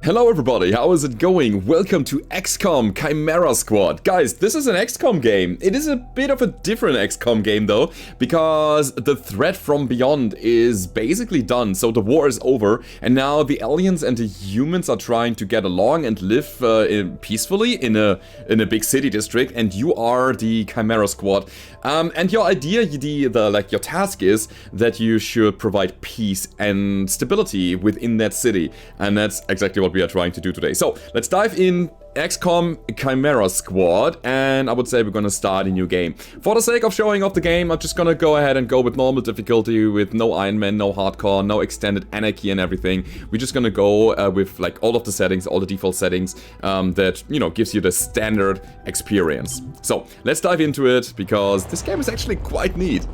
Hello everybody, how is it going? Welcome to XCOM Chimera Squad. Guys, this is an XCOM game. It is a bit of a different XCOM game though, because the threat from beyond is basically done. So the war is over, and now the aliens and the humans are trying to get along and live peacefully in a big city district, and you are the Chimera Squad. And your idea, your task is that you should provide peace and stability within that city, and that's exactly what we are trying to do today. So let's dive in XCOM Chimera Squad, and I would say we're gonna start a new game. For the sake of showing off the game, I'm just gonna go ahead and go with normal difficulty, with no Iron Man, no hardcore, no extended anarchy and everything. We're just gonna go with like all of the settings, all the default settings that, you know, gives you the standard experience. So let's dive into it, because this game is actually quite neat.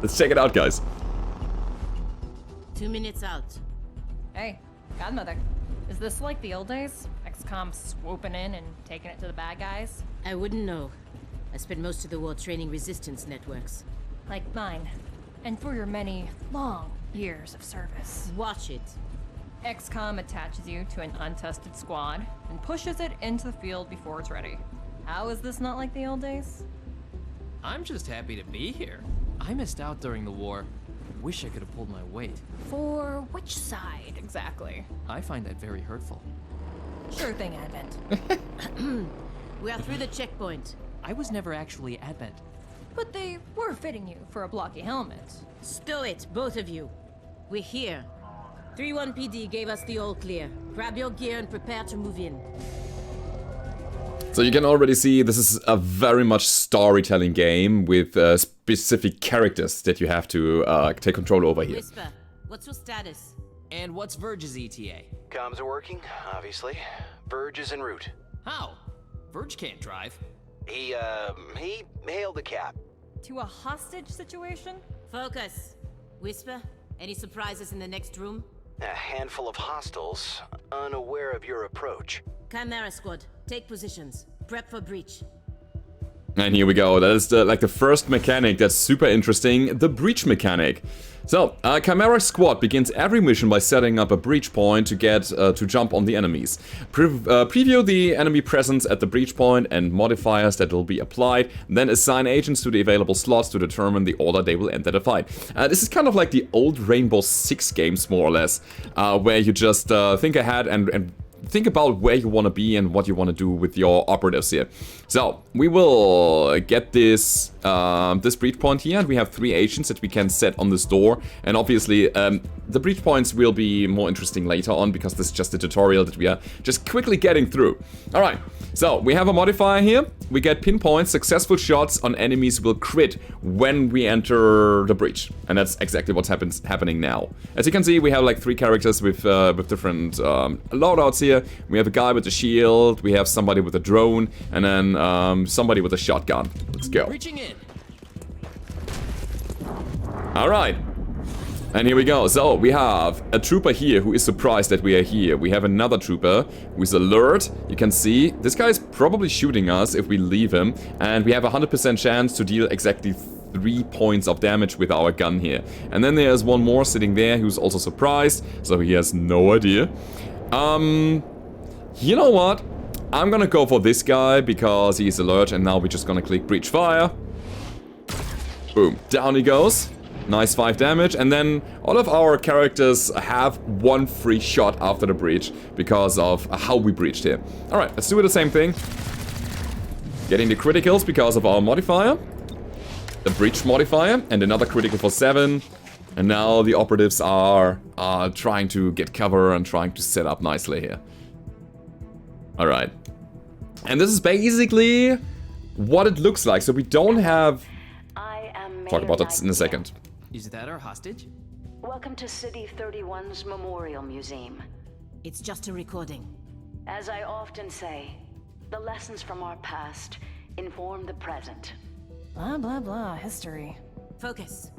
Let's check it out, guys. 2 minutes out. Hey, Godmother. Is this like the old days? XCOM swooping in and taking it to the bad guys? I wouldn't know. I spent most of the war training resistance networks. Like mine. And for your many, long years of service. Watch it. XCOM attaches you to an untested squad and pushes it into the field before it's ready. How is this not like the old days? I'm just happy to be here. I missed out during the war. Wish I could have pulled my weight. For which side, exactly? I find that very hurtful. Sure thing, Advent. We are through the checkpoint. I was never actually Advent. But they were fitting you for a blocky helmet. Stow it, both of you. We're here. 3-1 PD gave us the all clear. Grab your gear and prepare to move in. So you can already see this is a very much storytelling game with specific characters that you have to take control over here. Whisper, what's your status? And what's Verge's ETA? Comms are working, obviously. Verge is en route. How? Verge can't drive. He hailed a cab. To a hostage situation? Focus. Whisper, any surprises in the next room? A handful of hostiles, unaware of your approach. Chimera Squad, take positions. Prep for breach. And here we go. That is the first mechanic that's super interesting, the breach mechanic. So, Chimera Squad begins every mission by setting up a breach point to get to jump on the enemies. Preview the enemy presence at the breach point and modifiers that will be applied. Then assign agents to the available slots to determine the order they will enter the fight. This is kind of like the old Rainbow Six games, more or less, where you just think ahead and think about where you want to be and what you want to do with your operatives here. So we will get this this breach point here, and we have 3 agents that we can set on this door. And obviously the breach points will be more interesting later on, because this is just a tutorial that we are just quickly getting through. All right, so we have a modifier here. We get pinpoints. Successful shots on enemies will crit when we enter the breach, and that's exactly what's happening now. As you can see, we have like 3 characters with different loadouts here. We have a guy with a shield, we have somebody with a drone, and then somebody with a shotgun. Let's go. Reaching in. Alright. And here we go. So, we have a trooper here who is surprised that we are here. We have another trooper who is alert. You can see, this guy is probably shooting us if we leave him. And we have a 100% chance to deal exactly 3 points of damage with our gun here. And then there's one more sitting there who's also surprised, so he has no idea. You know what? I'm gonna go for this guy because he's alert, and now we're just gonna click breach fire. Boom, down he goes. Nice 5 damage, and then all of our characters have 1 free shot after the breach because of how we breached here. Alright, let's do the same thing. Getting the criticals because of our modifier. The breach modifier, and another critical for 7. And now the operatives are trying to get cover and trying to set up nicely here. Alright. And this is basically what it looks like. So we don't have... Talk about that in a second. Is that our hostage? Welcome to City 31's Memorial Museum. It's just a recording. As I often say, the lessons from our past inform the present. Blah, blah, blah, history. Focus.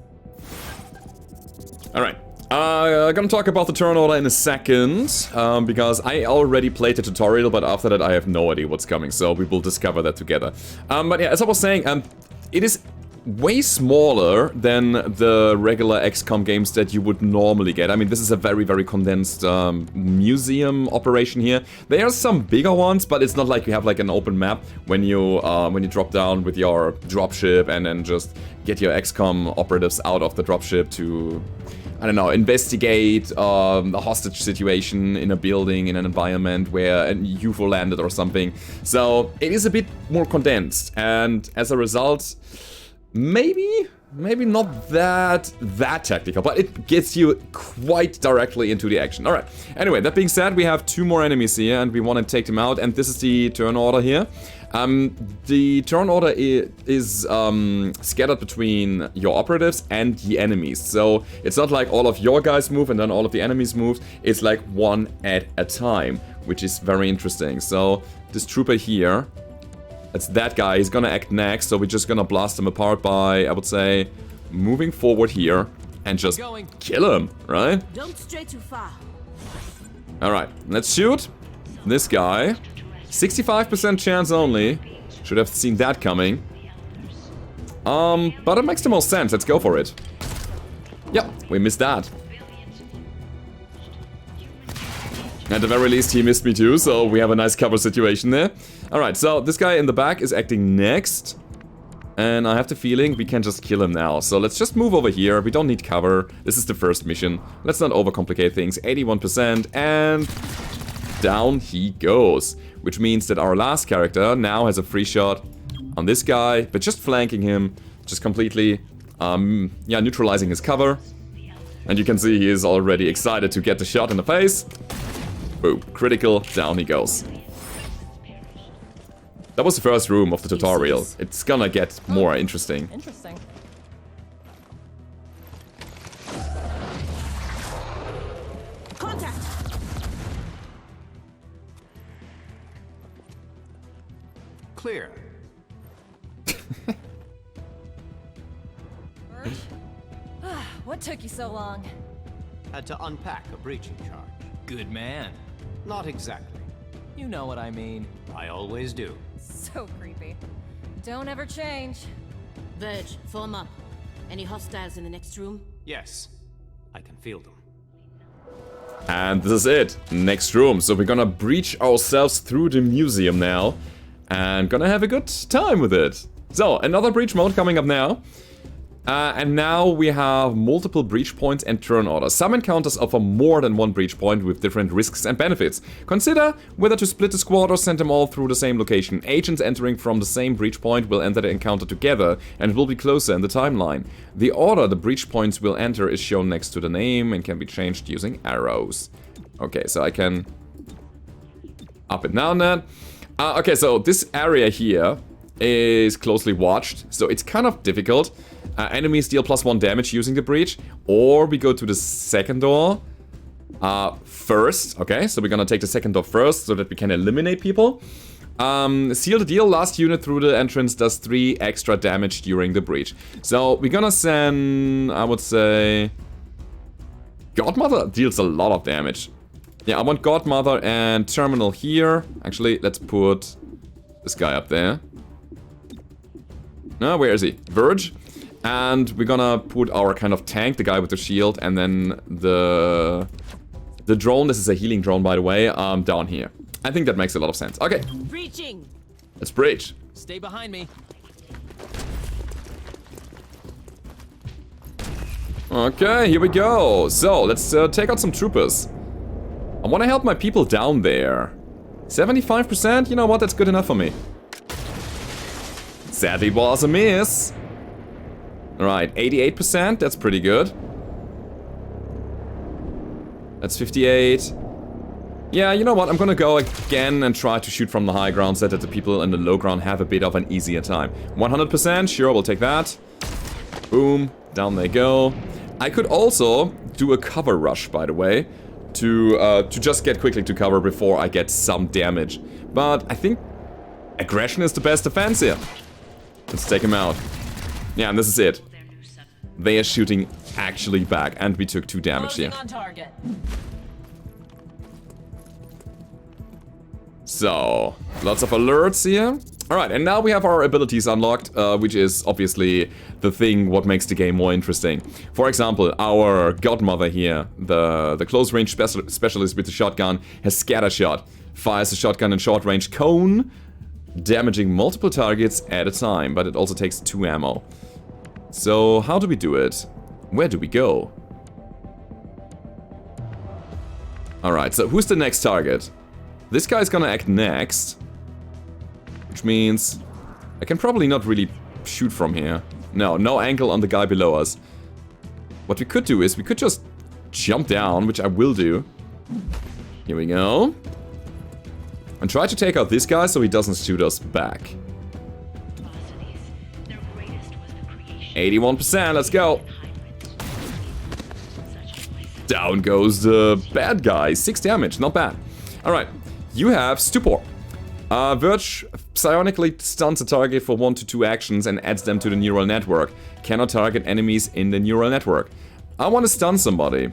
Alright. I'm gonna talk about the turn order in a second, because I already played the tutorial, but after that I have no idea what's coming, so we will discover that together. But yeah, as I was saying, it is way smaller than the regular XCOM games that you would normally get. I mean, this is a very, very condensed museum operation here. There are some bigger ones, but it's not like you have like an open map when you drop down with your dropship and then just get your XCOM operatives out of the dropship to, I don't know, investigate a hostage situation in a building, in an environment where a UFO landed or something. So it is a bit more condensed, and as a result, maybe not that tactical, but it gets you quite directly into the action. All right. Anyway, that being said, we have 2 more enemies here, and we want to take them out, and this is the turn order here. The turn order is scattered between your operatives and the enemies. So it's not like all of your guys move and then all of the enemies move. It's like one at a time, which is very interesting. So this trooper here, it's that guy. He's gonna act next. So we're just gonna blast him apart by, I would say, moving forward here and just kill him, right? Don't stray too far. All right, let's shoot this guy. 65% chance only. Should have seen that coming. But it makes the most sense. Let's go for it. Yep, we missed that. At the very least, he missed me too, so we have a nice cover situation there. Alright, so this guy in the back is acting next. And I have the feeling we can just kill him now. So let's just move over here. We don't need cover. This is the first mission. Let's not overcomplicate things. 81%, and down he goes. Which means that our last character now has a free shot on this guy, but just flanking him, just completely, neutralizing his cover. And you can see he is already excited to get the shot in the face. Boom, critical, down he goes. That was the first room of the tutorial. It's gonna get more interesting. Interesting. Contact! Clear. What took you so long? Had to unpack a breaching charge. Good man. Not exactly. You know what I mean. I always do. So creepy. Don't ever change. Verge, form up. Any hostiles in the next room? Yes, I can feel them. And this is it. Next room. So we're gonna breach ourselves through the museum now. And gonna have a good time with it. So, another breach mode coming up now. And now we have multiple breach points and turn orders. Some encounters offer more than one breach point with different risks and benefits. Consider whether to split the squad or send them all through the same location. Agents entering from the same breach point will enter the encounter together and will be closer in the timeline. The order the breach points will enter is shown next to the name and can be changed using arrows. Okay, so I can up and down that. Okay, so this area here is closely watched, so it's kind of difficult. Enemies deal +1 damage using the breach, or we go to the second door first. Okay, so we're gonna take the second door first so that we can eliminate people. Seal the deal, last unit through the entrance does 3 extra damage during the breach. So we're gonna send, I would say, Godmother deals a lot of damage. Yeah, I want Godmother and Terminal here. Actually, let's put this guy up there. No, where is he? Verge. And we're gonna put our kind of tank, the guy with the shield, and then the drone, this is a healing drone by the way, down here. I think that makes a lot of sense. Okay. Breaching! Let's breach. Stay behind me. Okay, here we go. So, let's take out some troopers. I want to help my people down there. 75%? You know what? That's good enough for me. Sadly, was a miss. Alright, 88%. That's pretty good. That's 58. Yeah, you know what? I'm gonna go again and try to shoot from the high ground so that the people in the low ground have a bit of an easier time. 100%. Sure, we'll take that. Boom. Down they go. I could also do a cover rush, by the way. To just get quickly to cover before I get some damage. But I think aggression is the best defense here. Let's take him out. Yeah, and this is it. They are shooting actually back, and we took 2 damage here. On target. So, lots of alerts here. Alright, and now we have our abilities unlocked, which is obviously the thing what makes the game more interesting. For example, our godmother here, the close range specialist with the shotgun, has scatter shot. Fires the shotgun in short range cone, damaging multiple targets at a time, but it also takes 2 ammo. So how do we do it? Where do we go? Alright, so who's the next target? This guy's gonna act next. Which means I can probably not really shoot from here. No angle on the guy below us. What we could do is we could just jump down, which I will do. Here we go. And try to take out this guy so he doesn't shoot us back. 81%, let's go. Down goes the bad guy. 6 damage, not bad. Alright, you have Stupor. Verge psionically stuns a target for 1 to 2 actions and adds them to the neural network. Cannot target enemies in the neural network. I want to stun somebody.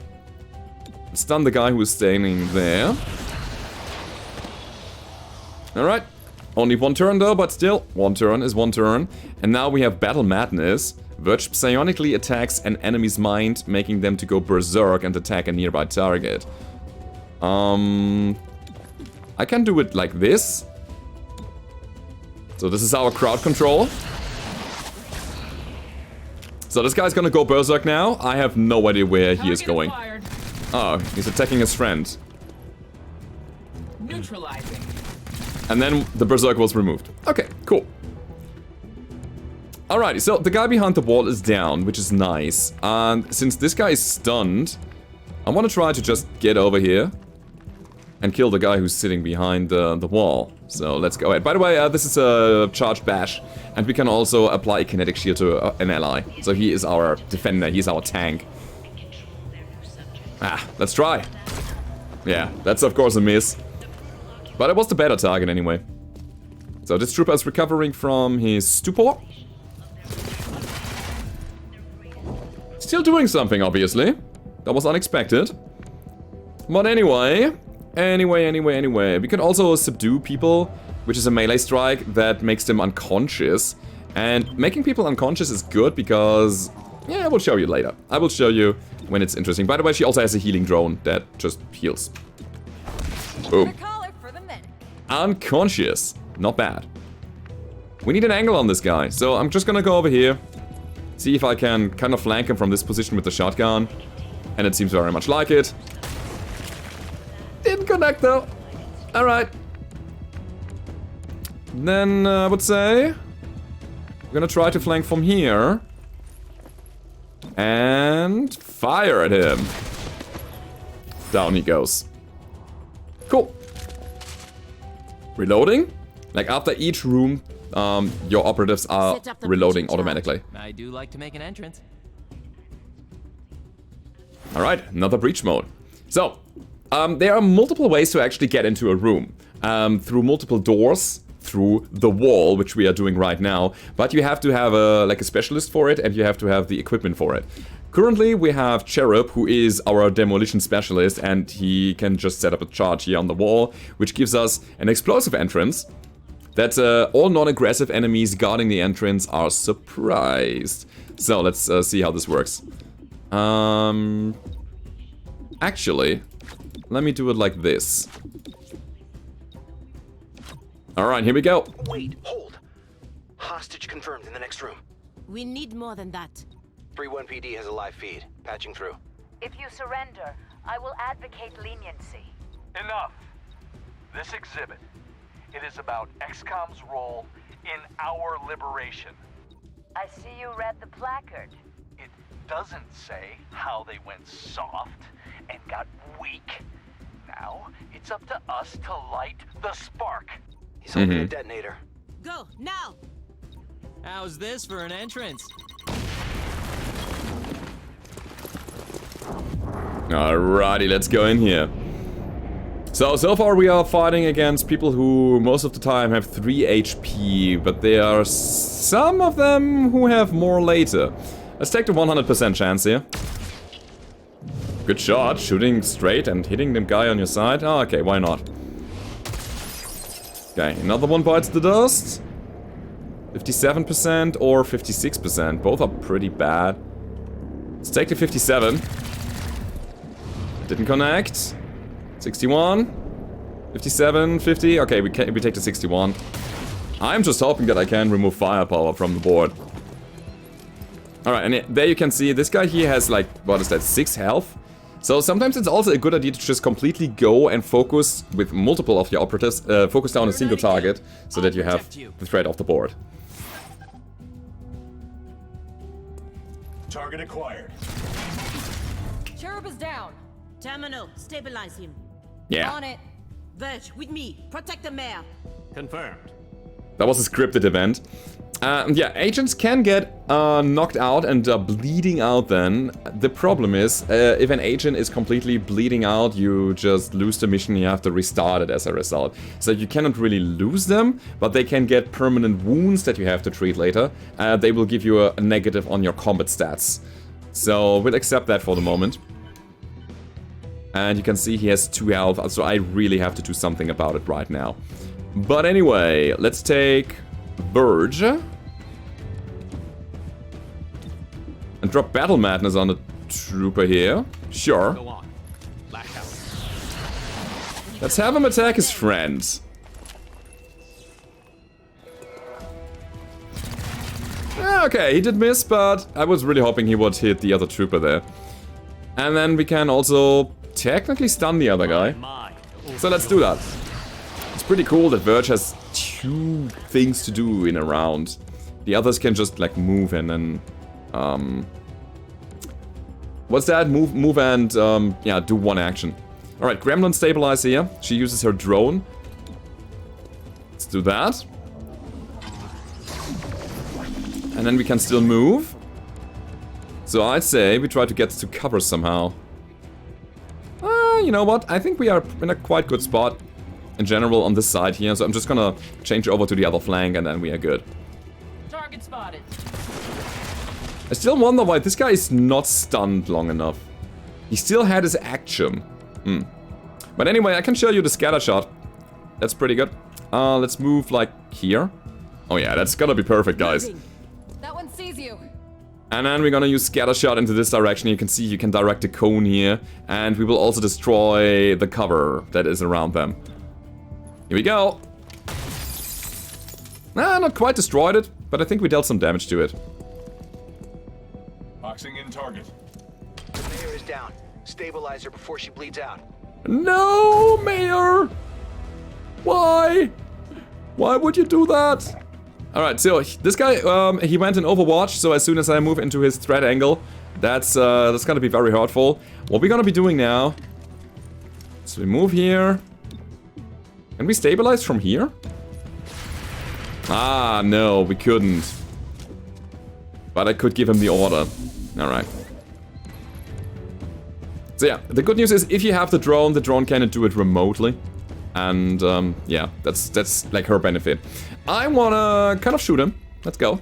Stun the guy who is standing there. Alright. Only 1 turn though, but still, 1 turn is 1 turn. And now we have Battle Madness. Verge psionically attacks an enemy's mind, making them to go berserk and attack a nearby target. I can do it like this. So this is our crowd control. So this guy's gonna go berserk now. I have no idea where he is going. Oh, he's attacking his friend. Neutralizing. And then the berserk was removed. Okay, cool. Alrighty, so the guy behind the wall is down, which is nice. And since this guy is stunned, I want to try to just get over here and kill the guy who's sitting behind the wall. So let's go ahead. By the way, this is a charged bash, and we can also apply a kinetic shield to an ally. So he is our defender, he's our tank. Let's try. Yeah, that's of course a miss. But it was the better target anyway. So this trooper is recovering from his stupor. Still doing something, obviously. That was unexpected. But anyway, we can also subdue people, which is a melee strike that makes them unconscious. And making people unconscious is good because, yeah, I will show you later. I will show you when it's interesting. By the way, she also has a healing drone that just heals. Boom. Unconscious. Not bad. We need an angle on this guy, so I'm just gonna go over here. See if I can kind of flank him from this position with the shotgun. And it seems very much like it. Didn't connect though. Alright. Then I would say we're gonna try to flank from here. And fire at him. Down he goes. Cool. Reloading. Like after each room, your operatives are reloading automatically. I do like to make an entrance. Alright, another breach mode. So, there are multiple ways to actually get into a room. Through multiple doors, through the wall, which we are doing right now. But you have to have a specialist for it, and you have to have the equipment for it. Currently, we have Cherub, who is our demolition specialist, and he can just set up a charge here on the wall, which gives us an explosive entrance. That all non-aggressive enemies guarding the entrance are surprised. So let's see how this works. Actually, let me do it like this. Alright, here we go. Wait, hold. Hostage confirmed in the next room. We need more than that. 3-1 PD has a live feed. Patching through. If you surrender, I will advocate leniency. Enough. This exhibit, it is about XCOM's role in our liberation. I see you read the placard. It doesn't say how they went soft and got weak. Now, it's up to us to light the spark. He's holding a detonator. Go, now! How's this for an entrance? Alrighty, let's go in here. So far we are fighting against people who most of the time have 3 HP, but there are some of them who have more later. Let's take the 100% chance here. Good shot, shooting straight and hitting the guy on your side. Oh, okay, why not? Okay, another one bites the dust. 57% or 56%. Both are pretty bad. Let's take the 57. Didn't connect. 61. 57, 50. Okay, we take the 61. I'm just hoping that I can remove firepower from the board. Alright, and there you can see this guy here has like, what is that, 6 health? So sometimes it's also a good idea to just completely go and focus with multiple of your operatives, focus down a single target, so that you have the threat off the board. Target acquired. Cherub is down. Terminal, stabilize him. Yeah. On it. Verge, with me. Protect the mayor. Confirmed. That was a scripted event. Yeah, agents can get knocked out and bleeding out then. The problem is, if an agent is completely bleeding out, you just lose the mission, you have to restart it as a result. So you cannot really lose them, but they can get permanent wounds that you have to treat later. They will give you a negative on your combat stats. So we'll accept that for the moment. And you can see he has 2 health, so I really have to do something about it right now. But anyway, let's take Verge. And drop Battle Madness on the trooper here. Sure. Go on. Lash out. Let's have him attack his friends. Okay, he did miss, but I was really hoping he would hit the other trooper there. And then we can also technically stun the other guy. So let's do that. It's pretty cool that Verge has 2 things to do in a round. The others can just like move and then what's that? Move and yeah, do 1 action. Alright, Gremlin stabilize here. She uses her drone. Let's do that. And then we can still move. So I'd say we try to get to cover somehow. You know what? I think we are in a quite good spot in general on this side here. So I'm just gonna change over to the other flank and then we are good. Target spotted. I still wonder why this guy is not stunned long enough. He still had his action. But anyway, I can show you the scatter shot. That's pretty good. Let's move like here. Oh yeah, that's gonna be perfect, guys. That one sees you. And then we're gonna use scatter shot into this direction. You can see you can direct the cone here. And we will also destroy the cover that is around them. Here we go. Not quite destroyed it, but I think we dealt some damage to it. Boxing in target. The mayor is down. Stabilize her before she bleeds out. No, Mayor! Why? Why would you do that? Alright, so this guy, he went in Overwatch, so as soon as I move into his threat angle, that's gonna be very hurtful. What we're gonna be doing now, so we move here. Can we stabilize from here? Ah, no, we couldn't. But I could give him the order. Alright. So yeah, the good news is if you have the drone can do it remotely. And yeah, that's like her benefit. I wanna kind of shoot him. Let's go.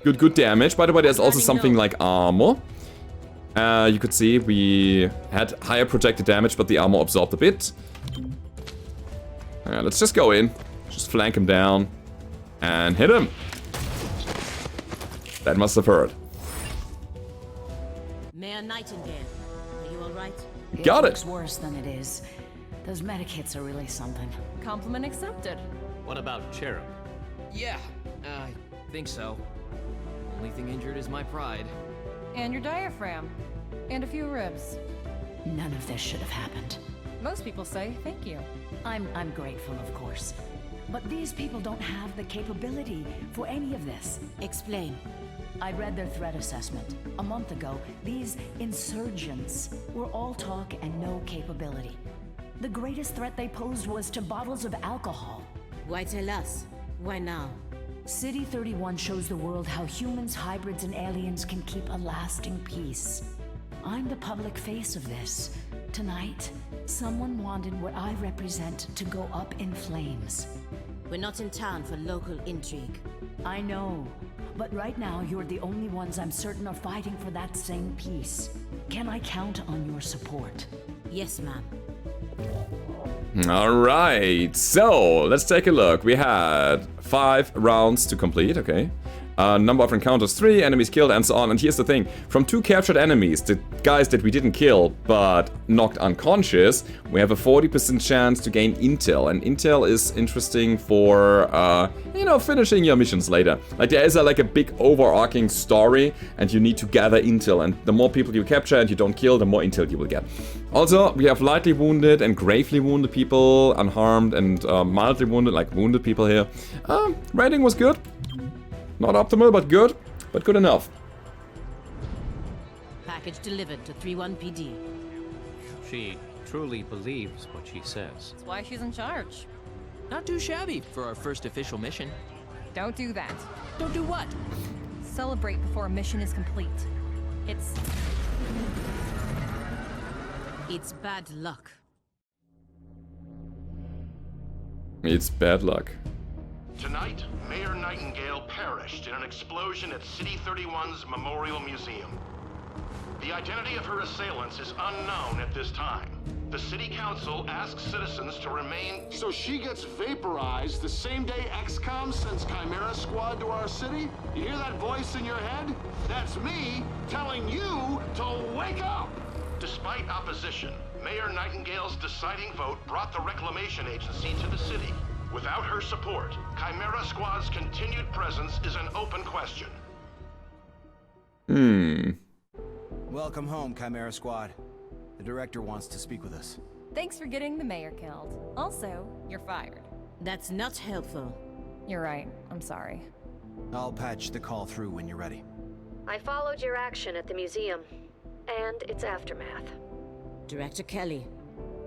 Good damage. By the way, there's also something like armor. You could see we had higher projected damage, but the armor absorbed a bit. Let's just go in. Just flank him down. And hit him. That must have hurt. Mayor Nightingale, are you alright? Got it. Looks worse than it is. Those medic hits are really something. Compliment accepted. What about Cherub? Yeah, I think so. Only thing injured is my pride. And your diaphragm. And a few ribs. None of this should have happened. Most people say thank you. I'm grateful, of course. But these people don't have the capability for any of this. Explain. I read their threat assessment. A month ago, these insurgents were all talk and no capability. The greatest threat they posed was to bottles of alcohol. Why tell us? Why now? City 31 shows the world how humans, hybrids, and aliens can keep a lasting peace. I'm the public face of this. Tonight, someone wanted what I represent to go up in flames. We're not in town for local intrigue. I know, but right now you're the only ones I'm certain are fighting for that same peace. Can I count on your support? Yes, ma'am. Alright, so let's take a look. We had 5 rounds to complete, okay. Number of encounters 3, enemies killed, and so on. And here's the thing, from 2 captured enemies, the guys that we didn't kill but knocked unconscious, we have a 40% chance to gain intel. And intel is interesting for, you know, finishing your missions later. Like, there is like a big overarching story, and you need to gather intel. And the more people you capture and you don't kill, the more intel you will get. Also, we have lightly wounded and gravely wounded people, unharmed and mildly wounded, like wounded people here. Rating was good. Not optimal, but good enough. Package delivered to 31 PD. She truly believes what she says. That's why she's in charge. Not too shabby for our first official mission. Don't do that. Don't do what? Celebrate before a mission is complete. It's bad luck. It's bad luck. Tonight, Mayor Nightingale perished in an explosion at City 31's Memorial Museum. The identity of her assailants is unknown at this time. The City Council asks citizens to remain... So she gets vaporized the same day XCOM sends Chimera Squad to our city? You hear that voice in your head? That's me telling you to wake up! Despite opposition, Mayor Nightingale's deciding vote brought the Reclamation Agency to the city. Without her support, Chimera Squad's continued presence is an open question. Welcome home, Chimera Squad. The director wants to speak with us. Thanks for getting the mayor killed. Also, you're fired. That's not helpful. You're right. I'm sorry. I'll patch the call through when you're ready. I followed your action at the museum, and its aftermath. Director Kelly,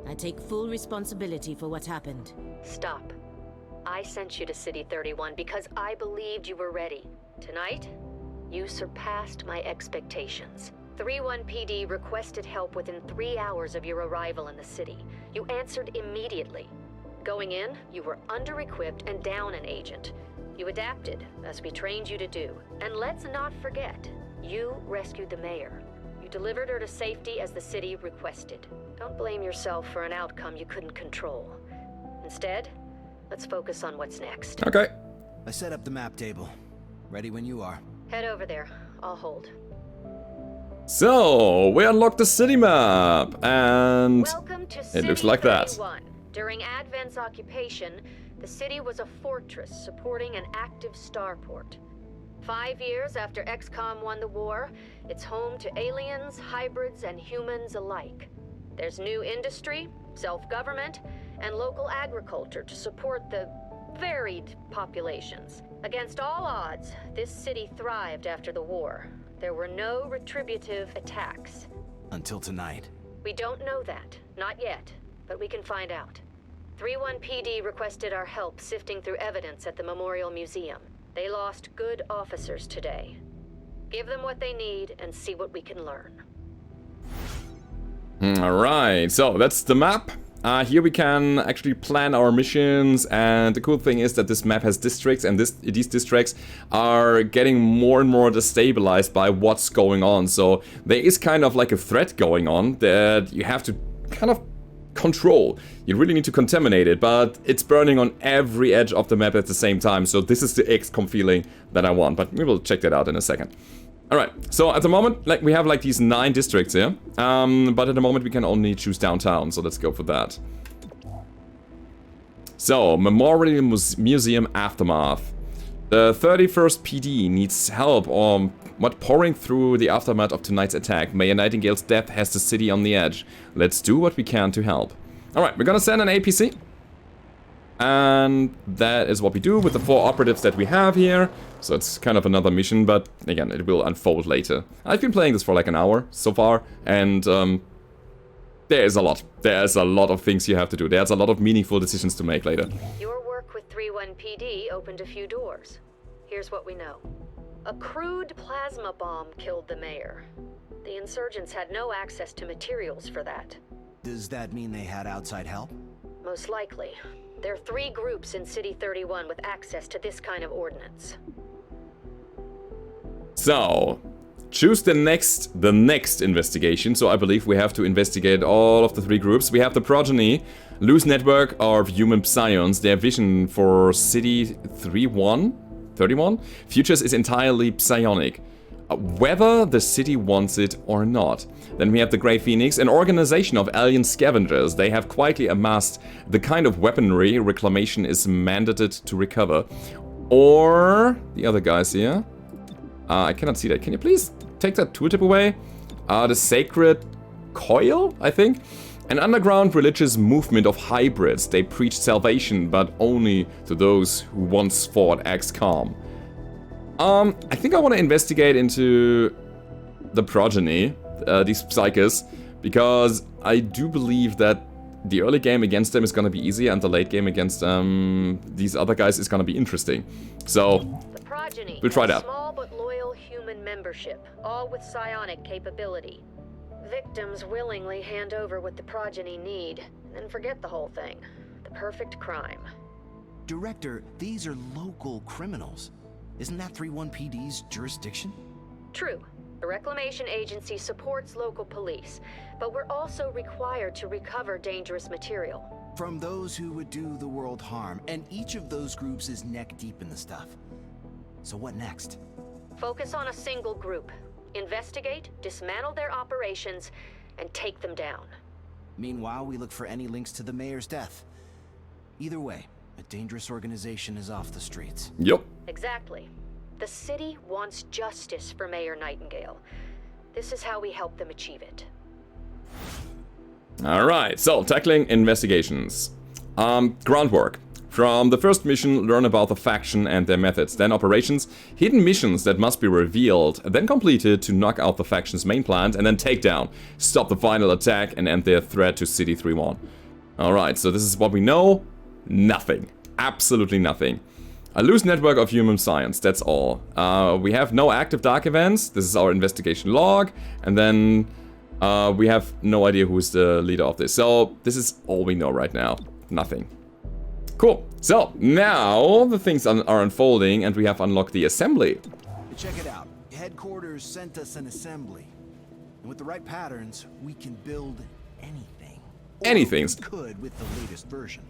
I take full responsibility for what happened. Stop. I sent you to City 31 because I believed you were ready. Tonight, you surpassed my expectations. 31 PD requested help within 3 hours of your arrival in the city. You answered immediately. Going in, you were under-equipped and down an agent. You adapted, as we trained you to do. And let's not forget, you rescued the mayor. You delivered her to safety as the city requested. Don't blame yourself for an outcome you couldn't control. Instead, let's focus on what's next. Okay. I set up the map table. Ready when you are. Head over there. I'll hold. So, we unlocked the city map, and Welcome to it looks like that. 31. During Advent's occupation, the city was a fortress supporting an active starport. 5 years after XCOM won the war, it's home to aliens, hybrids, and humans alike. There's new industry, self-government, and local agriculture to support the varied populations. Against all odds, this city thrived after the war. There were no retributive attacks. Until tonight. We don't know that, not yet, but we can find out. 31 PD requested our help sifting through evidence at the Memorial Museum. They lost good officers today. Give them what they need and see what we can learn. Alright, so that's the map. Here we can actually plan our missions, and the cool thing is that this map has districts, and these districts are getting more and more destabilized by what's going on. So there is kind of like a threat going on that you have to kind of control. You really need to contaminate it, but it's burning on every edge of the map at the same time. So this is the XCOM feeling that I want, but we will check that out in a second. Alright, so at the moment, like, we have like these 9 districts here, but at the moment we can only choose downtown, so let's go for that. So, Memorial Museum Aftermath. The 31st PD needs help on pouring through the aftermath of tonight's attack. Mayor Nightingale's death has the city on the edge. Let's do what we can to help. Alright, we're gonna send an APC. And that is what we do with the 4 operatives that we have here. So it's kind of another mission, but again, it will unfold later. I've been playing this for like an hour so far, and there's a lot. There's a lot of things you have to do. There's a lot of meaningful decisions to make later. Your work with 31 PD opened a few doors. Here's what we know. A crude plasma bomb killed the mayor. The insurgents had no access to materials for that. Does that mean they had outside help? Most likely. There are 3 groups in City 31 with access to this kind of ordnance. So, choose the next investigation. So I believe we have to investigate all of the 3 groups. We have the Progeny, loose network of human psions. Their vision for City 31 futures is entirely psionic, whether the city wants it or not. Then we have the Grey Phoenix, an organization of alien scavengers. They have quietly amassed the kind of weaponry Reclamation is mandated to recover. Or the other guys here. I cannot see that. Can you please take that tooltip away? The Sacred Coil, I think. An underground religious movement of hybrids. They preach salvation, but only to those who once fought XCOM. I think I want to investigate into the Progeny, these Psychers, because I do believe that the early game against them is going to be easy, and the late game against these other guys is going to be interesting. So, the Progeny, we'll try it out. Small but loyal human membership, all with psionic capability. Victims willingly hand over what the Progeny need, then forget the whole thing. The perfect crime. Director, these are local criminals. Isn't that 31 PD's jurisdiction? True. The Reclamation Agency supports local police, but we're also required to recover dangerous material. From those who would do the world harm, and each of those groups is neck deep in the stuff. So what next? Focus on a single group. Investigate, dismantle their operations, and take them down. Meanwhile, we look for any links to the mayor's death. Either way, a dangerous organization is off the streets. Yep. Exactly. The city wants justice for Mayor Nightingale. This is how we help them achieve it. Alright, so tackling investigations. Groundwork. From the first mission, learn about the faction and their methods. Then operations, hidden missions that must be revealed, then completed to knock out the faction's main plant, and then take down, stop the final attack, and end their threat to City 31. Alright, so this is what we know. Nothing. Absolutely nothing. A loose network of human science, that's all. We have no active dark events. This is our investigation log. And then we have no idea who's the leader of this. So this is all we know right now. Nothing. Cool. So now the things are unfolding and we have unlocked the assembly. Check it out. Headquarters sent us an assembly. And with the right patterns, we can build anything. Anything. We could with the latest version.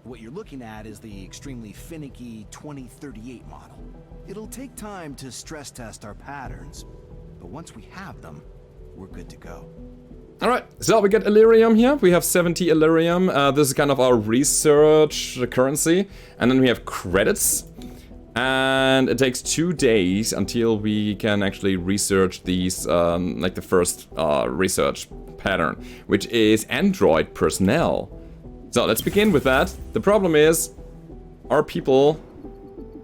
What you're looking at is the extremely finicky 2038 model. It'll take time to stress test our patterns, but once we have them, we're good to go. Alright, so we get Illyrium here. We have 70 Illyrium. This is kind of our research currency. And then we have credits. And it takes 2 days until we can actually research these, like the first research pattern, which is android personnel. So let's begin with that. The problem is, our people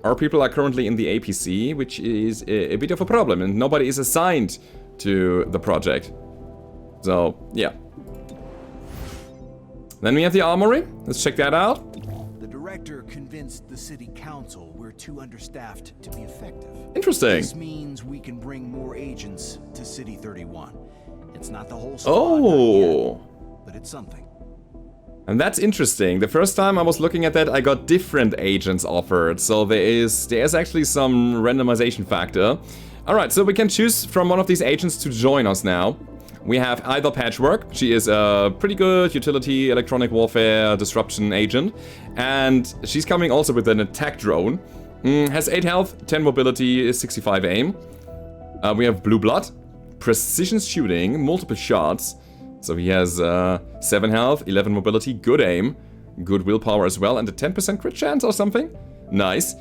are currently in the APC, which is a bit of a problem, and nobody is assigned to the project. So, yeah. Then we have the armory. Let's check that out. The director convinced the city council we're too understaffed to be effective. Interesting. This means we can bring more agents to City 31. It's not the whole squad, but it's something. And that's interesting. The first time I was looking at that, I got different agents offered. So there's actually some randomization factor. Alright, so we can choose from one of these agents to join us now. We have either Patchwork. She is a pretty good utility, electronic warfare, disruption agent. And she's coming also with an attack drone. Has 8 health, 10 mobility, 65 aim. We have Blue Blood. Precision shooting, multiple shots. So he has 7 health, 11 mobility, good aim, good willpower as well, and a 10% crit chance or something. Nice.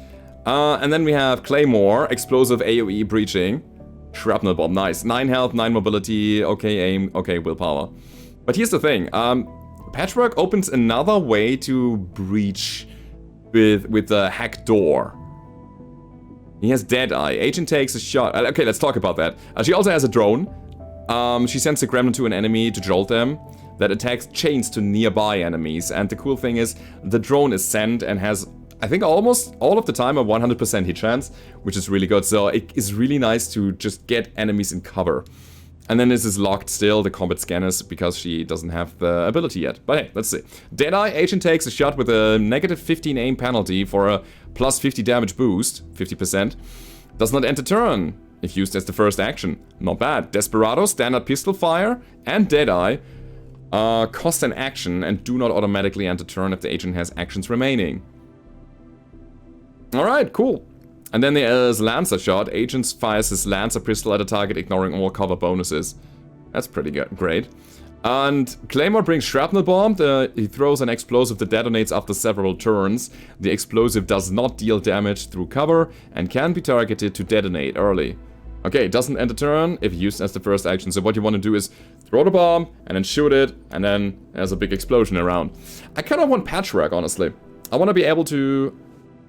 And then we have Claymore, explosive AoE breaching, shrapnel bomb, nice. 9 health, 9 mobility, okay aim, okay willpower. But here's the thing, Patchwork opens another way to breach with the hack door. He has Deadeye, agent takes a shot. Okay, let's talk about that. She also has a drone. She sends a gremlin to an enemy to jolt them that attacks chains to nearby enemies. And the cool thing is, the drone is sent and has, I think, almost all of the time a 100% hit chance, which is really good. So it is really nice to just get enemies in cover. And then this is locked still, the combat scanners, because she doesn't have the ability yet. But hey, let's see. Deadeye, agent takes a shot with a negative 15 aim penalty for a plus 50 damage boost, 50%. Does not enter turn. if used as the first action. Not bad. Desperado, standard pistol fire, and Deadeye cost an action and do not automatically end a turn if the agent has actions remaining. Alright, cool. And then there is Lancer Shot. Agent fires his Lancer pistol at a target, ignoring all cover bonuses. That's pretty good. Great. And Claymore brings Shrapnel Bomb. He throws an explosive that detonates after several turns. The explosive does not deal damage through cover and can be targeted to detonate early. Okay, it doesn't end a turn if used as the first action. So what you want to do is throw the bomb and then shoot it, and then there's a big explosion around. I kind of want Patchwork, honestly. I want to be able to...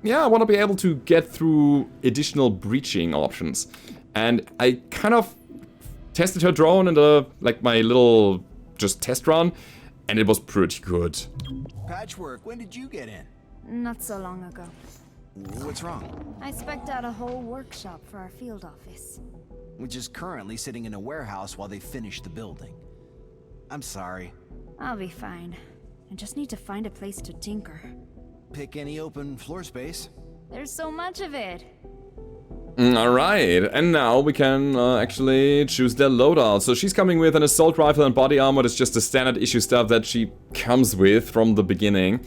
Yeah, I want to be able to get through additional breaching options. And I kind of tested her drone in the, like, my little just test run, and it was pretty good. Patchwork, when did you get in? Not so long ago. What's wrong? I spec'd out a whole workshop for our field office. Which is currently sitting in a warehouse while they finish the building. I'm sorry. I'll be fine. I just need to find a place to tinker. Pick any open floor space. There's so much of it. Alright, and now we can actually choose their loadout. So she's coming with an assault rifle and body armor. That's just the standard issue stuff that she comes with from the beginning.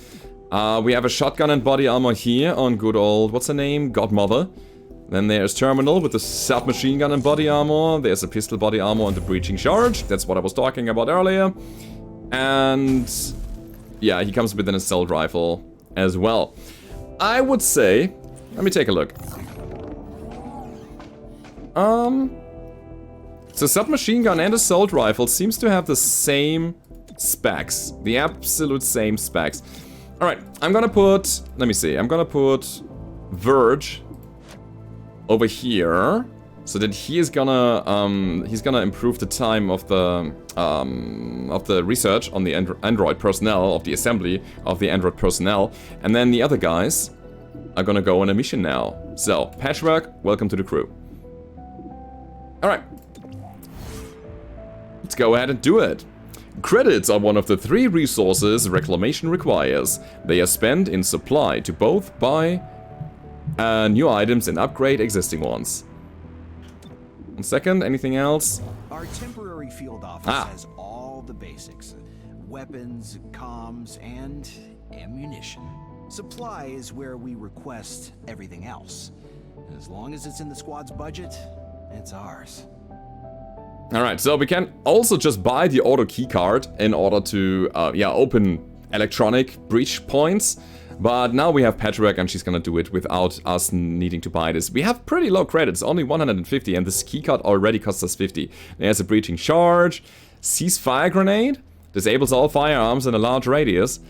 We have a shotgun and body armor here on good old, what's her name? Godmother. Then there's Terminal with the submachine gun and body armor. There's a pistol body armor and the breaching charge. That's what I was talking about earlier. And yeah, he comes with an assault rifle as well. I would say, let me take a look. So submachine gun and assault rifle seems to have the same specs. The absolute same specs. Alright, I'm gonna put, let me see, I'm gonna put Verge over here, so that he is gonna, he's gonna improve the time of the research on the Android personnel, of the assembly of the Android personnel, and then the other guys are gonna go on a mission now. So, Patchwork, welcome to the crew. Alright. Let's go ahead and do it. Credits are one of the 3 resources Reclamation requires. They are spent in supply to both buy new items and upgrade existing ones. 1 second, anything else? Our temporary field office has all the basics. Weapons, comms, and ammunition. Supply is where we request everything else. As long as it's in the squad's budget, it's ours. Alright, so we can also just buy the auto keycard in order to, open electronic breach points. But now we have Patchwork and she's gonna do it without us needing to buy this. We have pretty low credits, only 150, and this keycard already costs us 50. There's a breaching charge, ceasefire grenade, disables all firearms in a large radius.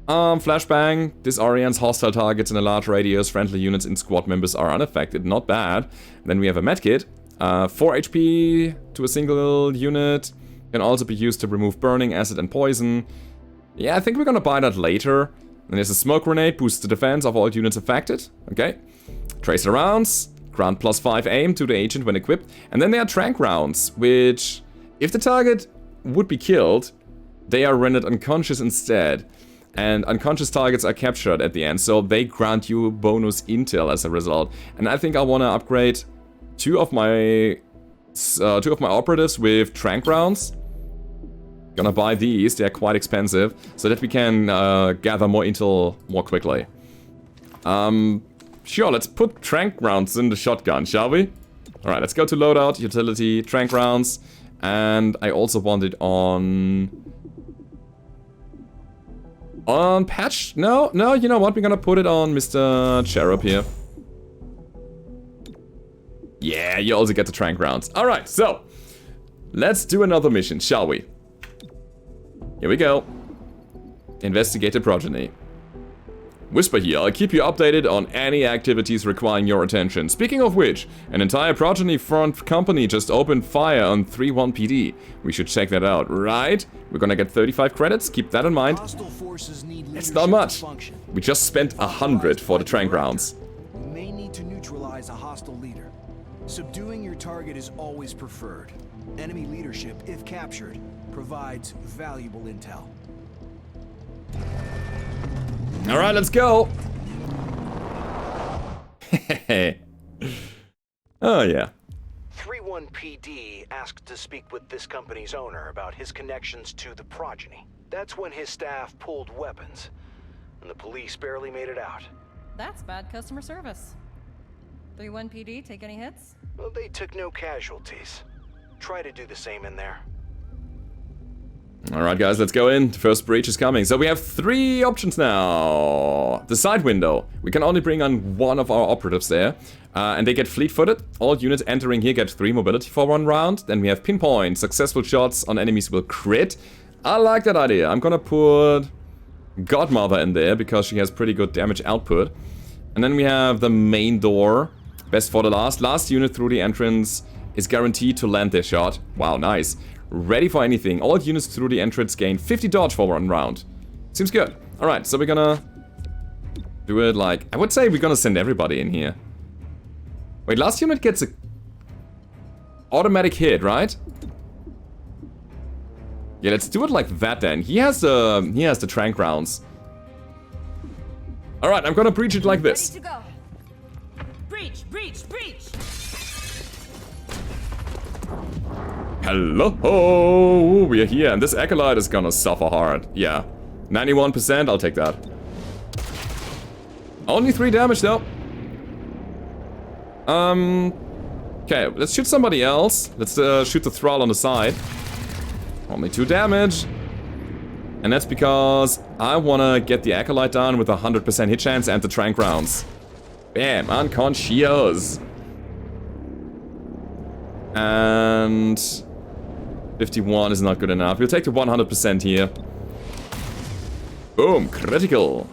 Flashbang, disorients hostile targets in a large radius, friendly units and squad members are unaffected, not bad. Then we have a medkit. 4 HP to a single unit. Can also be used to remove burning, acid, and poison. Yeah, I think we're gonna buy that later. Then there's a smoke grenade, boosts the defense of all units affected. Okay. Tracer rounds, grant +5 aim to the agent when equipped. And then there are trank rounds, which, if the target would be killed, they are rendered unconscious instead. And unconscious targets are captured at the end, so they grant you bonus intel as a result. And I think I want to upgrade two of my operatives with trank rounds. Gonna buy these, they're quite expensive, so that we can gather more intel more quickly. Sure, let's put trank rounds in the shotgun, shall we? Alright, let's go to loadout, utility, trank rounds, and I also want it on patch? No, you know what, we're gonna put it on Mr. Cherub here. Yeah, you also get the trank rounds. Alright, so let's do another mission, shall we? Here we go. Investigate the Progeny. Whisper here, I'll keep you updated on any activities requiring your attention. Speaking of which, an entire Progeny front company just opened fire on 3-1 PD. We should check that out, right? We're gonna get 35 credits, keep that in mind. It's not much. We just spent 100 for the trank rounds. You may need to neutralize a hostile leader. Subduing your target is always preferred. Enemy leadership, if captured, provides valuable intel. Alright, let's go! Oh yeah. 31 PD asked to speak with this company's owner about his connections to the Progeny. That's when his staff pulled weapons, and the police barely made it out. That's bad customer service. 31 PD take any hits? Well, they took no casualties. Try to do the same in there. Alright guys, let's go in. The first breach is coming. So we have 3 options now. The side window. We can only bring on one of our operatives there. And they get fleet-footed. All units entering here get 3 mobility for 1 round. Then we have pinpoint. Successful shots on enemies will crit. I like that idea. I'm gonna put Godmother in there because she has pretty good damage output. And then we have the main door. Best for the last. Last unit through the entrance is guaranteed to land their shot. Wow, nice. Ready for anything. All units through the entrance gain 50 dodge for 1 round. Seems good. Alright, so we're gonna do it like... I would say we're gonna send everybody in here. Wait, last unit gets a automatic hit, right? Yeah, let's do it like that then. He has the trank rounds. Alright, I'm gonna breach it like this. Ready to go. Breach, breach, breach! Hello! We are here, and this Acolyte is gonna suffer hard. Yeah. 91%, I'll take that. Only 3 damage though. Okay, let's shoot somebody else. Let's shoot the Thrall on the side. Only 2 damage. And that's because I wanna get the Acolyte down with a 100% hit chance and the trank rounds. Bam, unconscious. And 51 is not good enough. We'll take the 100% here. Boom, critical.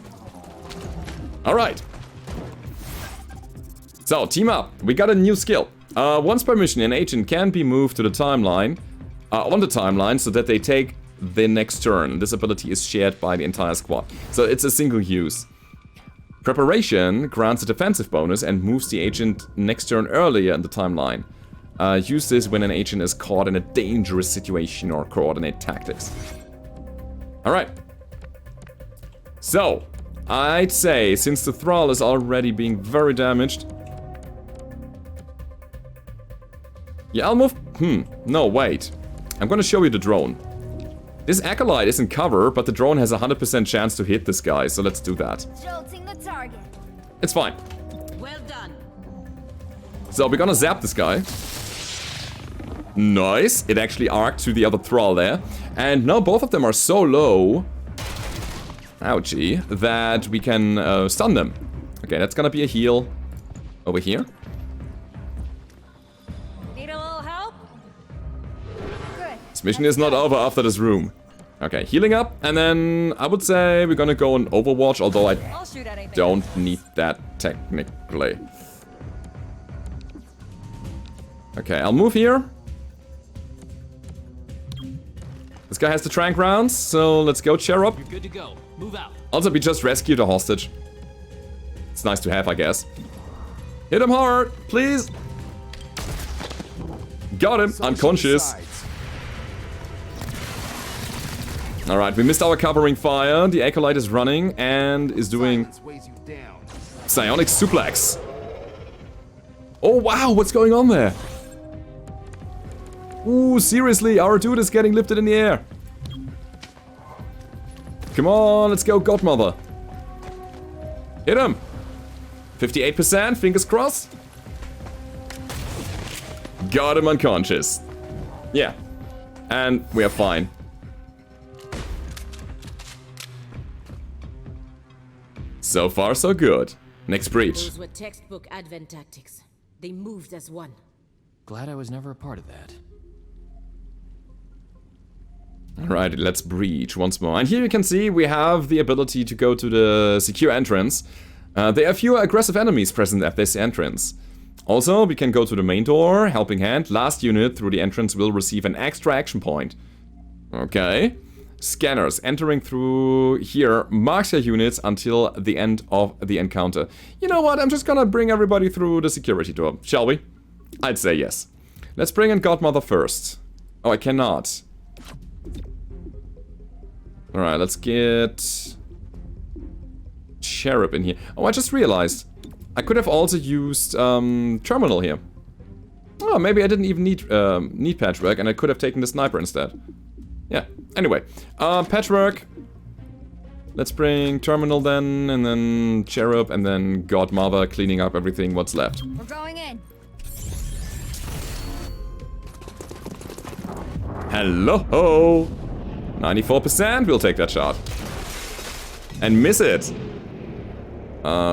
Alright. So, team up. We got a new skill. Once per mission, an agent can be moved to the timeline, on the timeline, so that they take the next turn. This ability is shared by the entire squad. So it's a single use. Preparation grants a defensive bonus and moves the agent next turn earlier in the timeline. Use this when an agent is caught in a dangerous situation or coordinate tactics. Alright. So, I'd say, since the Thrall is already being very damaged... Yeah, I'll move... no, wait. I'm gonna show you the drone. This Acolyte is in cover, but the drone has a 100% chance to hit this guy, so let's do that. Jolting the target. It's fine. Well done. So, we're gonna zap this guy. Nice. It actually arced to the other Thrall there. And now both of them are so low... ouchie, that we can stun them. Okay, that's gonna be a heal over here. Need a little help? Good. This mission is not over after this room. Okay, healing up, and then I would say we're gonna go on Overwatch, although I I'll shoot anything. don't need that technically. Okay, I'll move here. This guy has the trank rounds, so let's go cheer up. You're good to go. Move out. Also, we just rescued a hostage. It's nice to have, I guess. Hit him hard, please. Got him, unconscious. Alright, we missed our covering fire. The Acolyte is running and is doing psionic suplex. Oh wow, what's going on there? Ooh, seriously, our dude is getting lifted in the air. Come on, let's go, Godmother. Hit him. 58%, fingers crossed. Got him unconscious. Yeah. And we are fine. So far, so good. Next breach. Those were textbook advent tactics. They moved as one. Glad I was never a part of that. Alright, let's breach once more. And here you can see we have the ability to go to the secure entrance. There are fewer aggressive enemies present at this entrance. Also, we can go to the main door, helping hand. Last unit through the entrance will receive an extra action point. Okay. Scanners entering through here marks your units until the end of the encounter. You know what, I'm just gonna bring everybody through the security door, shall we? I'd say yes. Let's bring in Godmother first. Oh, I cannot. Alright, let's get Cherub in here. Oh, I just realized I could have also used Terminal here. Oh, maybe I didn't even need patchwork, and I could have taken the sniper instead. Yeah, anyway. Patchwork. Let's bring Terminal then, and then Cherub, and then Godmother cleaning up everything what's left. We're going in. Hello! 94%, we'll take that shot. And miss it.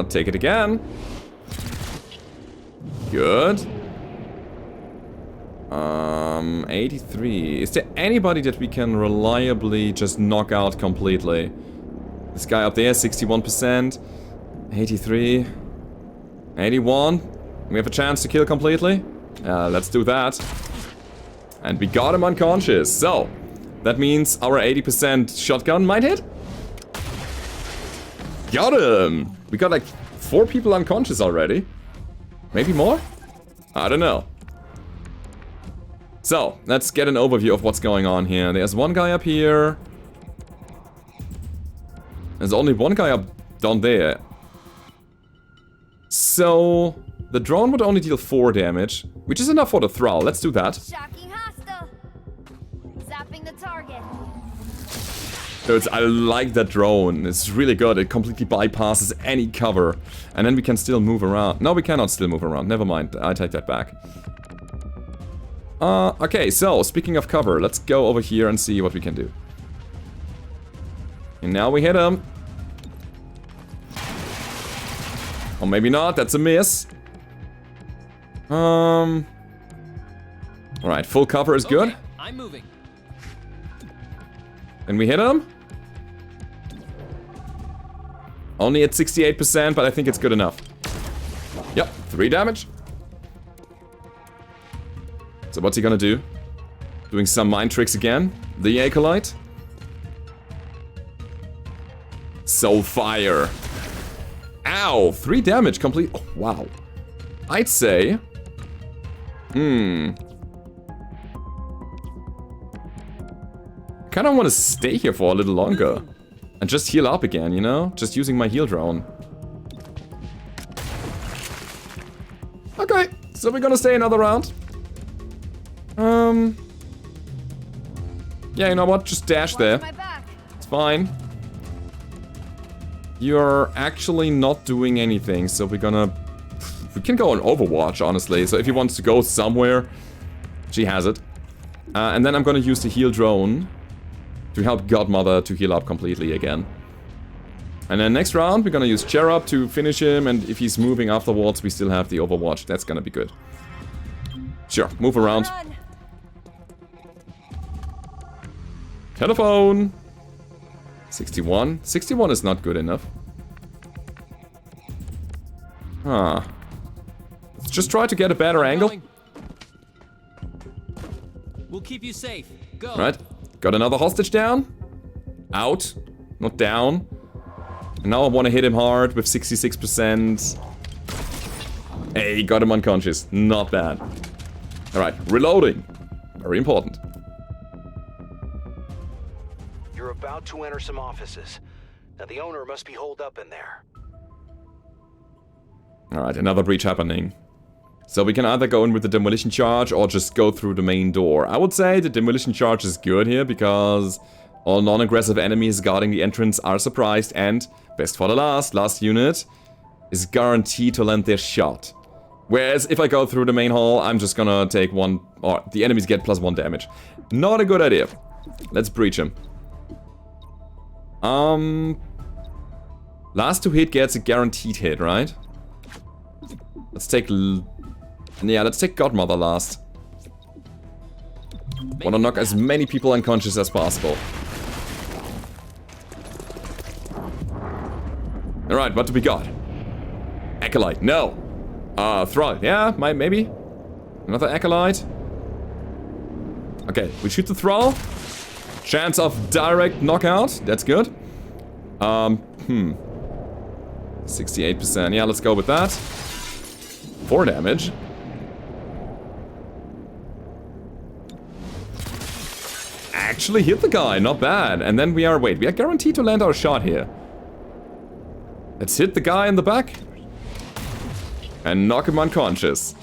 Take it again. Good. 83. Is there anybody that we can reliably just knock out completely? This guy up there, 61%. 83. 81. We have a chance to kill completely? Let's do that. And we got him unconscious. So, that means our 80% shotgun might hit? Got him! We got like 4 people unconscious already. Maybe more? I don't know. So, let's get an overview of what's going on here. There's one guy up here. There's only one guy up down there. So, the drone would only deal 4 damage, which is enough for the Thrall. Let's do that. Shocking hostile. Zapping the target. So I like that drone. It's really good. It completely bypasses any cover. And then we can still move around. No, we cannot still move around. Never mind. I take that back. Okay, so speaking of cover, let's go over here and see what we can do. And now we hit him. Or maybe not. That's a miss. Alright, full cover is good. Okay, I'm moving. And we hit him. Only at 68%, but I think it's good enough. Yep, 3 damage. So what's he gonna do? Doing some mind tricks again? The Acolyte? Soul Fire. Ow! 3 damage complete. Oh, wow. I'd say... Kinda want to stay here for a little longer. And just heal up again, you know? Just using my heal drone. Okay, so we're gonna stay another round. Yeah, you know what? Just dash there. It's fine. You're actually not doing anything, so we're gonna... We can go on Overwatch, honestly. So if he wants to go somewhere, she has it. And then I'm gonna use the heal drone to help Godmother to heal up completely again. And then next round, we're gonna use Cherub to finish him, and if he's moving afterwards, we still have the Overwatch. That's gonna be good. Sure, move around. Telephone! 61. 61 is not good enough. Huh. Let's just try to get a better angle. We'll keep you safe. Go. Right. Got another hostage down. Out. Not down. And now I want to hit him hard with 66%. Hey, got him unconscious. Not bad. Alright, reloading. Very important. You're about to enter some offices. Now the owner must be holed up in there. Alright, another breach happening. So we can either go in with the demolition charge or just go through the main door. I would say the demolition charge is good here because all non-aggressive enemies guarding the entrance are surprised and, best for the last unit is guaranteed to land their shot. Whereas if I go through the main hall, I'm just gonna take 1, or the enemies get +1 damage. Not a good idea. Let's breach him. Last to hit gets a guaranteed hit, right? Let's take... Yeah, let's take Godmother last. Want to knock as many people unconscious as possible. Alright, what do we got? Acolyte, no. Thrall, yeah, maybe. Another Acolyte. Okay, we shoot the Thrall. Chance of direct knockout, that's good. 68%, yeah, let's go with that. 4 damage. Actually hit the guy, not bad. And then we are guaranteed to land our shot here. Let's hit the guy in the back. And knock him unconscious.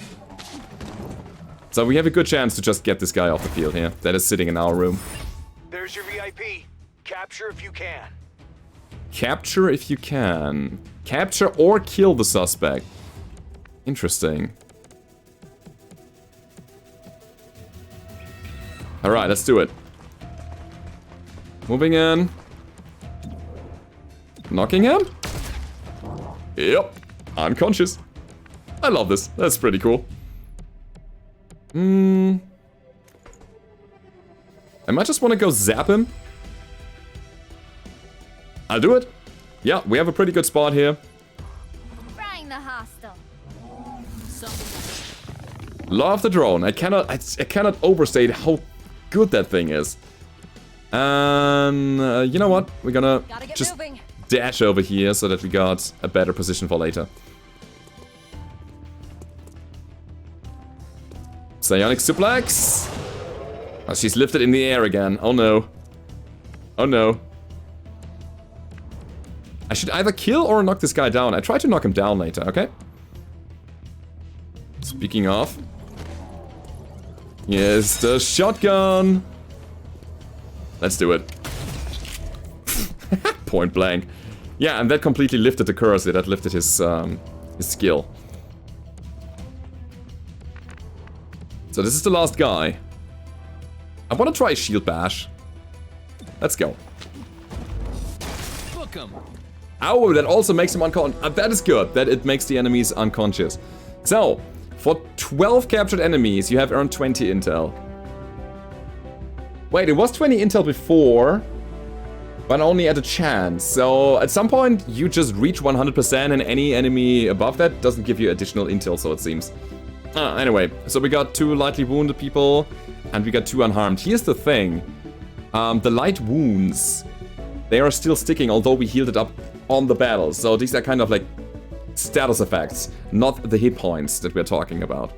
So we have a good chance to just get this guy off the field here. That is sitting in our room. There's your VIP. Capture if you can. Capture if you can. Capture or kill the suspect. Interesting. Alright, let's do it. Moving in. Knocking him? Yep. Unconscious. I love this. That's pretty cool. I might just want to go zap him. I'll do it. Yeah, we have a pretty good spot here. Frying the hostile. Love the drone. I cannot overstate how good that thing is. And you know what? We're gonna just dash over here so that we got a better position for later. Psionic suplex. Oh, she's lifted in the air again. Oh no. Oh no. I should either kill or knock this guy down. I try to knock him down later, okay? Speaking of. Yes, the shotgun. Let's do it. Point blank. Yeah, and that completely lifted the curse. That lifted his skill. So this is the last guy. I want to try a shield bash. Let's go. Book him. Ow, that also makes him unconscious. That is good, that it makes the enemies unconscious. So, for 12 captured enemies, you have earned 20 intel. Wait, it was 20 intel before, but only at a chance. So, at some point, you just reach 100% and any enemy above that doesn't give you additional intel, so it seems. Anyway, so we got 2 lightly wounded people, and we got 2 unharmed. Here's the thing. The light wounds, they are still sticking, although we healed it up on the battle. So these are kind of like status effects, not the hit points that we're talking about.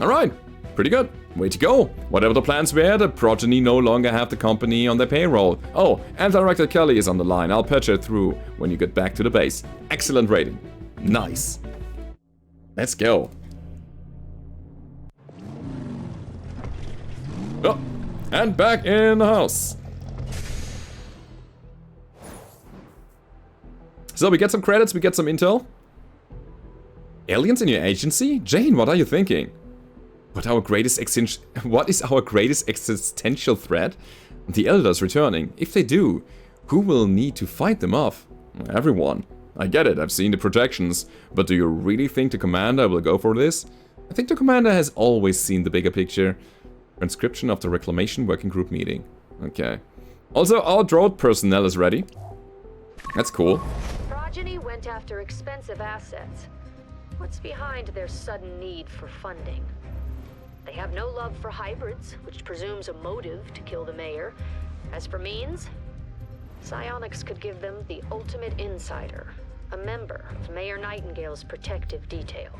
Alright, pretty good. Way to go. Whatever the plans were, the Progeny no longer have the company on their payroll. Oh, and Director Kelly is on the line. I'll patch her through when you get back to the base. Excellent rating. Nice. Let's go. Oh, and back in the house. So we get some credits, we get some intel. Aliens in your agency? Jane, what are you thinking? What is our greatest existential threat? The Elders returning. If they do, who will need to fight them off? Everyone. I get it, I've seen the projections, but do you really think the Commander will go for this? I think the Commander has always seen the bigger picture. Transcription of the Reclamation Working Group meeting. Okay. Also, our drone personnel is ready. That's cool. Progeny went after expensive assets. What's behind their sudden need for funding? They have no love for hybrids, which presumes a motive to kill the mayor. As for means, psionics could give them the ultimate insider, a member of Mayor Nightingale's protective detail.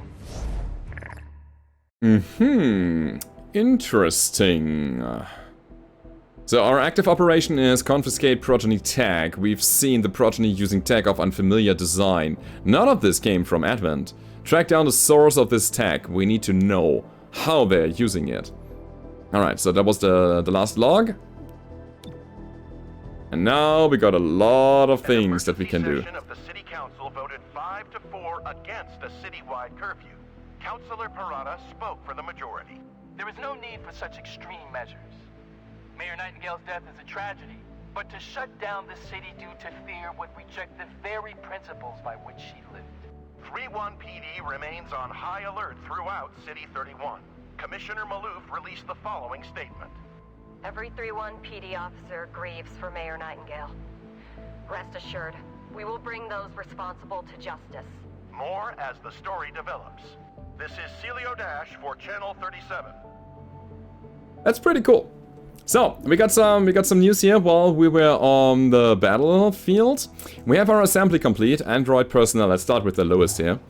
Interesting. So our active operation is confiscate Progeny tag. We've seen the Progeny using tag of unfamiliar design. None of this came from Advent. Track down the source of this tag. We need to know how they're using it. Alright, so that was the last log. And now we got a lot of things that we can do. Of the City Council voted 5-4 against a citywide curfew. Councilor Parada spoke for the majority. There is no need for such extreme measures. Mayor Nightingale's death is a tragedy, but to shut down the city due to fear would reject the very principles by which she lived. 3-1 PD remains on high alert throughout City 31. Commissioner Malouf released the following statement. Every 3-1 PD officer grieves for Mayor Nightingale. Rest assured, we will bring those responsible to justice. More as the story develops. This is Celio Dash for Channel 37. That's pretty cool. So, we got some news here while we were on the battlefield. We have our assembly complete, Android personnel. Let's start with the lowest here.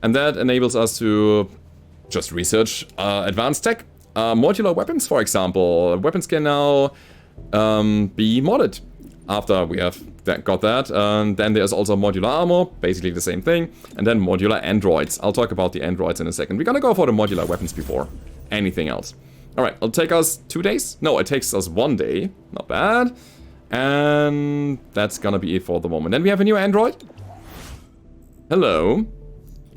And that enables us to just research advanced tech. Modular weapons, for example. Weapons can now be modded after we have got that. And then there's also modular armor, basically the same thing. And then modular androids. I'll talk about the androids in a second. We're gonna go for the modular weapons before. anything else. Alright, it'll take us 2 days? No, it takes us 1 day. Not bad. And that's gonna be it for the moment. Then we have a new android. Hello.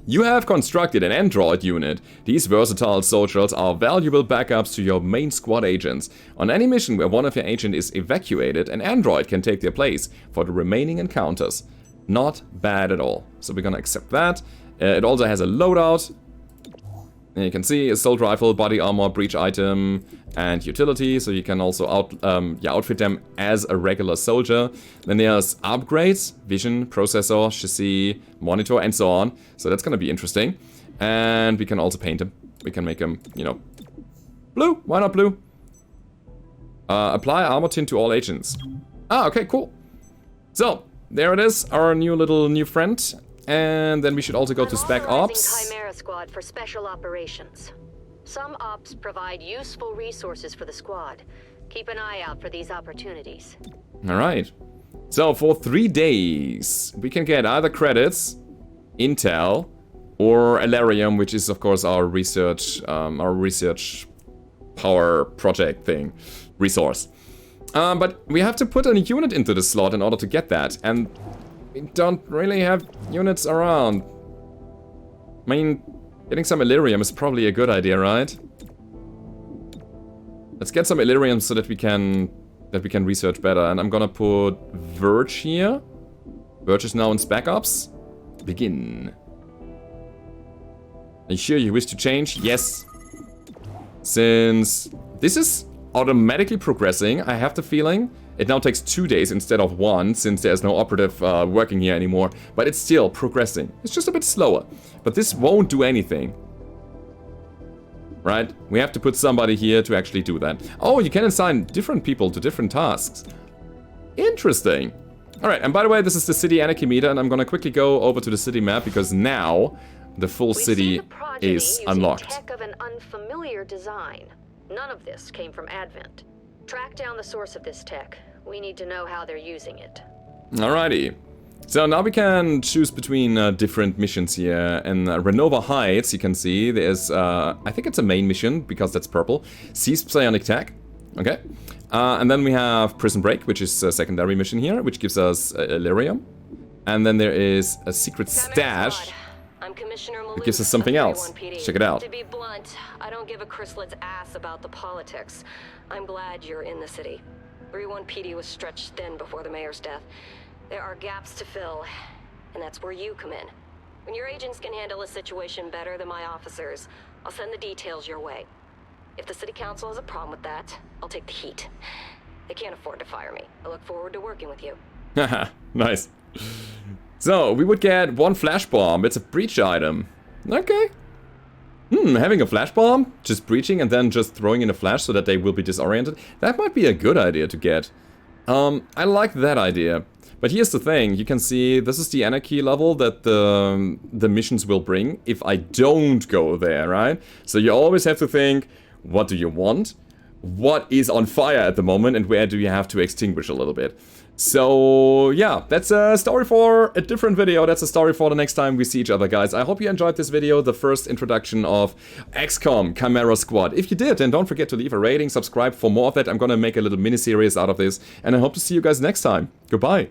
You have constructed an android unit. These versatile soldiers are valuable backups to your main squad agents. On any mission where one of your agents is evacuated, an android can take their place for the remaining encounters. Not bad at all. So we're gonna accept that. It also has a loadout. And you can see assault rifle, body armor, breach item, and utility. So you can also outfit them as a regular soldier. Then there's upgrades, vision, processor, chassis, monitor, and so on. So that's gonna be interesting. And we can also paint him. We can make him, you know, blue. Why not blue? Apply armor tint to all agents. Ah, okay, cool. So there it is, our new friend. And then we should also go to Spec Ops. Chimera Squad for special operations. Some ops provide useful resources for the squad. Keep an eye out for these opportunities. Alright. So for 3 days, we can get either credits, intel, or Alarium, which is of course our research power project thing, resource. But we have to put a unit into the slot in order to get that, and we don't really have units around. I mean, getting some Illyrium is probably a good idea, right? Let's get some Illyrium so that we can research better. And I'm gonna put Verge here. Verge is now in Spec Ops. Begin. Are you sure you wish to change? Yes. Since this is automatically progressing, I have the feeling it now takes 2 days instead of 1, since there's no operative working here anymore. But it's still progressing. It's just a bit slower. But this won't do anything. Right? We have to put somebody here to actually do that. Oh, you can assign different people to different tasks. Interesting. Alright, and by the way, this is the city anarchy meter, and I'm gonna quickly go over to the city map, because now the full city is unlocked. Tech of an unfamiliar design. None of this came from Advent. Track down the source of this tech. We need to know how they're using it. Alrighty. So now we can choose between different missions here. In Renova Heights, you can see there's, I think it's a main mission, because that's purple. Seize psionic tech. Okay. And then we have Prison Break, which is a secondary mission here, which gives us Illyrium. And then there is a secret stash. I'm Commissioner It gives us something else. Check it out. To be blunt, I don't give a Chryslet's ass about the politics. I'm glad you're in the city. 3-1 PD was stretched thin before the mayor's death. There are gaps to fill, and that's where you come in. When your agents can handle a situation better than my officers, I'll send the details your way. If the city council has a problem with that, I'll take the heat. They can't afford to fire me. I look forward to working with you. Haha, nice. So, we would get 1 flash bomb. It's a breach item. Okay. Having a flash bomb, just breaching and then just throwing in a flash so that they will be disoriented. That might be a good idea to get. I like that idea. But here's the thing, you can see this is the anarchy level that the missions will bring if I don't go there, right? So you always have to think, what do you want? What is on fire at the moment and where do you have to extinguish a little bit? So, yeah, that's a story for a different video. That's a story for the next time we see each other, guys. I hope you enjoyed this video, the first introduction of XCOM Chimera Squad. If you did, then don't forget to leave a rating, subscribe for more of that. I'm gonna make a little mini-series out of this, and I hope to see you guys next time. Goodbye.